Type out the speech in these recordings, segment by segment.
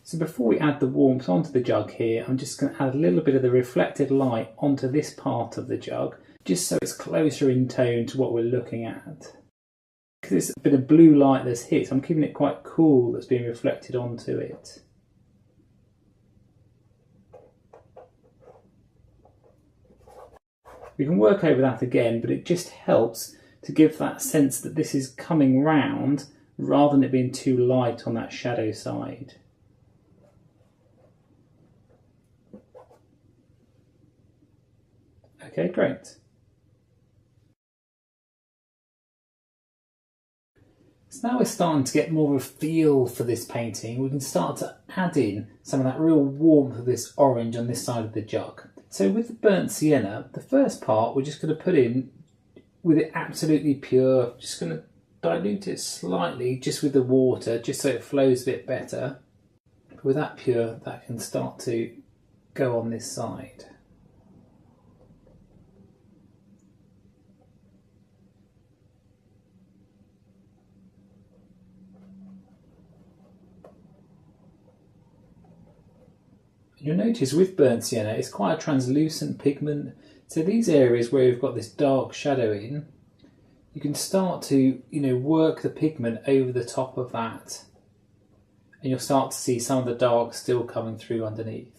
So before we add the warmth onto the jug here, I'm just going to add a little bit of the reflected light onto this part of the jug, just so it's closer in tone to what we're looking at. Because it's a bit of blue light that's hit, I'm keeping it quite cool that's being reflected onto it. We can work over that again, but it just helps to give that sense that this is coming round rather than it being too light on that shadow side. Okay, great. So now we're starting to get more of a feel for this painting. We can start to add in some of that real warmth of this orange on this side of the jug. So with the burnt sienna, the first part we're just going to put in with it absolutely pure, just going to dilute it slightly just with the water, just so it flows a bit better. With that pure, that can start to go on this side. You'll notice with burnt sienna, it's quite a translucent pigment. So these areas where we've got this dark shadow in, you can start to, work the pigment over the top of that. And you'll start to see some of the dark still coming through underneath.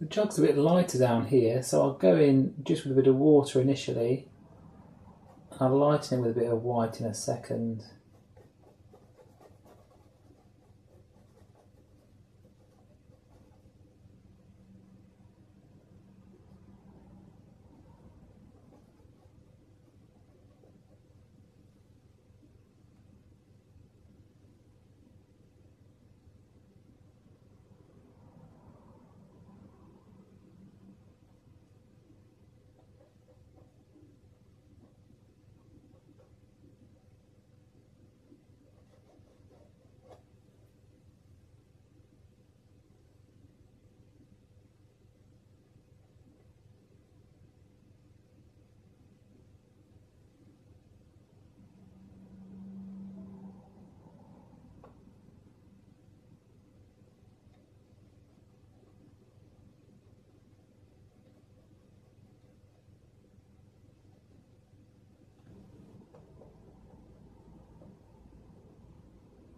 The jug's a bit lighter down here, so I'll go in just with a bit of water initially, and I'll lighten it with a bit of white in a second.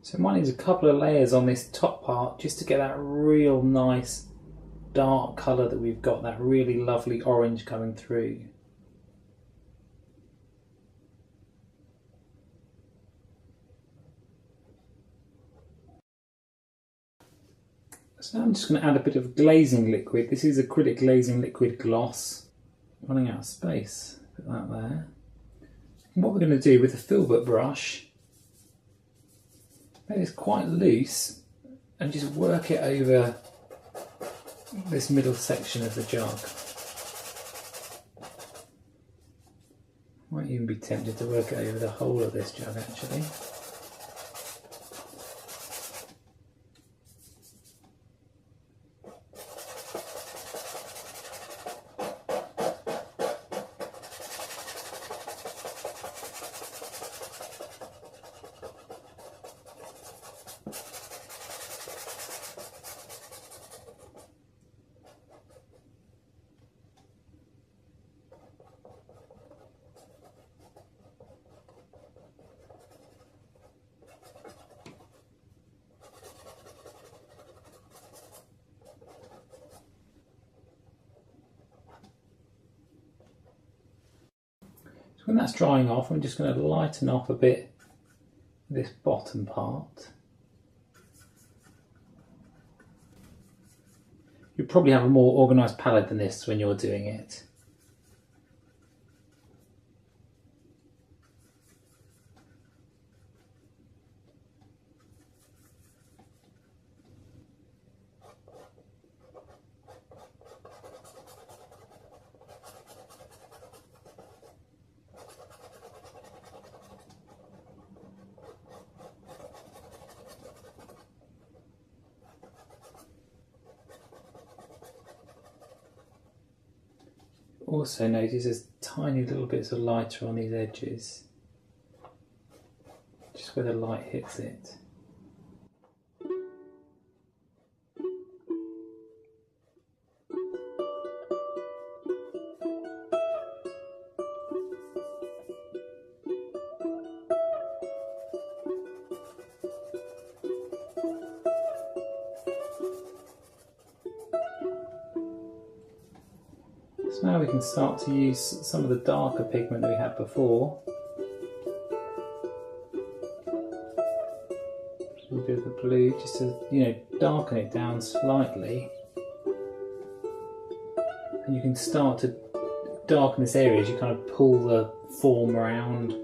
So mine needs a couple of layers on this top part just to get that real nice dark colour that we've got, that really lovely orange coming through. So now I'm just going to add a bit of glazing liquid. This is acrylic glazing liquid gloss. Running out of space, put that there. And what we're going to do with the filbert brush, make this quite loose and just work it over this middle section of the jug. Might even be tempted to work it over the whole of this jug actually. When that's drying off, I'm just going to lighten off a bit this bottom part. You probably have a more organised palette than this when you're doing it. Also notice there's tiny little bits of lighter on these edges, just where the light hits it. So now we can start to use some of the darker pigment that we had before. A bit of the blue, just to darken it down slightly. And you can start to darken this area as you kind of pull the form around.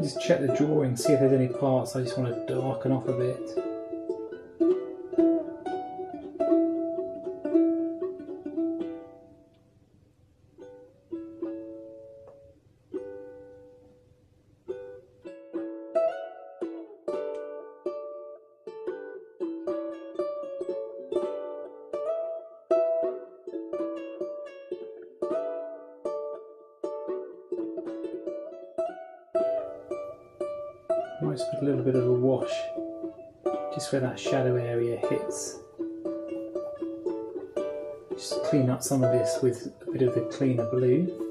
Just check the drawing, see if there's any parts I just want to darken off a bit. I might just put a little bit of a wash just where that shadow area hits. Just clean up some of this with a bit of the cleaner blue.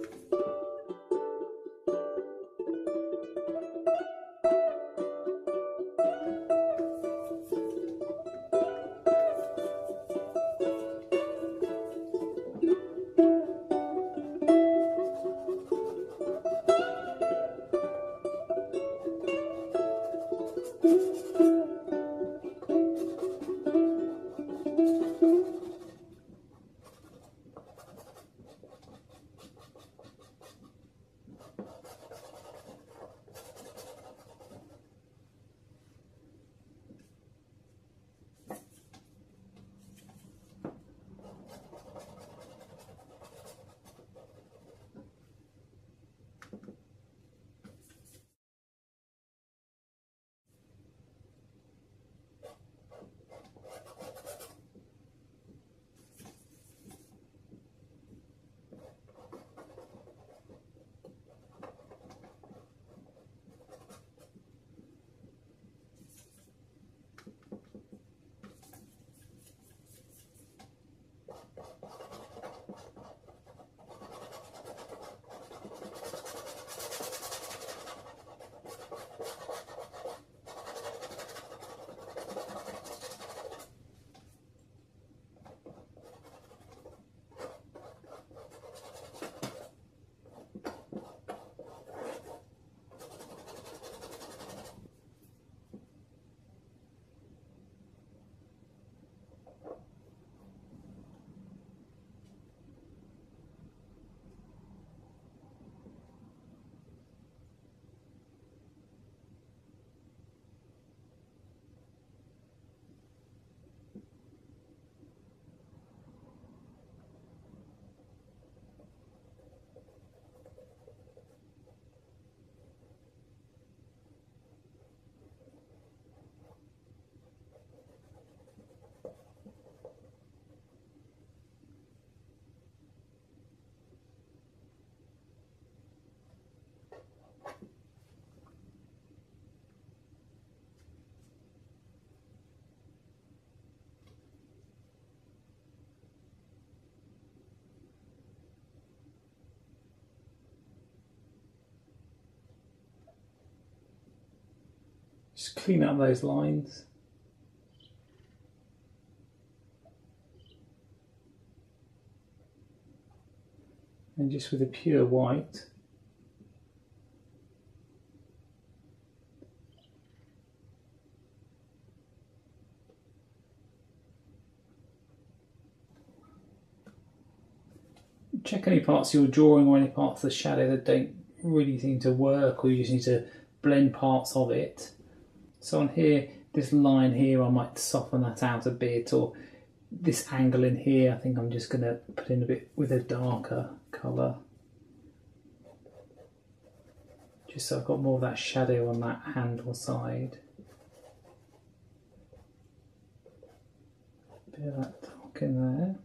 Just clean up those lines. And just with a pure white, check any parts of your drawing or any parts of the shadow that don't really seem to work, or you just need to blend parts of it. So on here, this line here, I might soften that out a bit, or this angle in here, I think I'm just going to put in a bit with a darker colour. Just so I've got more of that shadow on that handle side. Bit of that dark in there.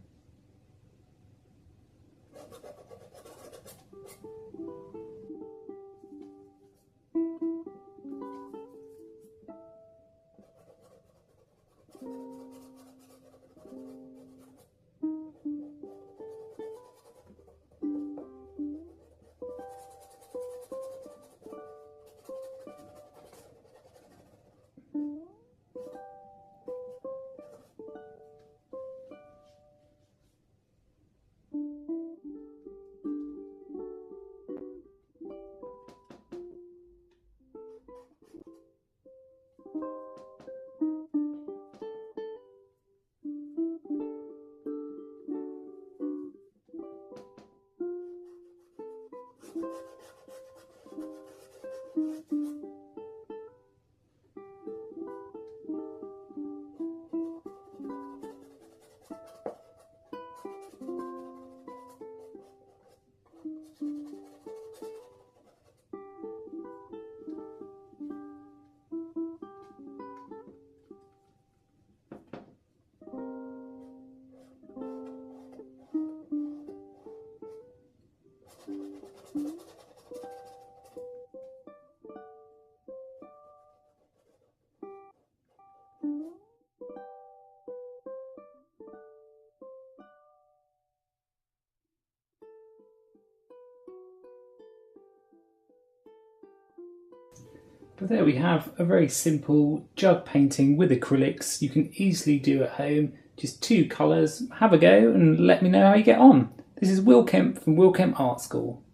But there we have a very simple jug painting with acrylics. You can easily do at home, just 2 colours. Have a go and let me know how you get on. This is Will Kemp from Will Kemp Art School.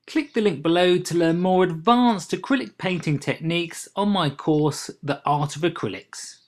Click the link below to learn more advanced acrylic painting techniques on my course, The Art of Acrylics.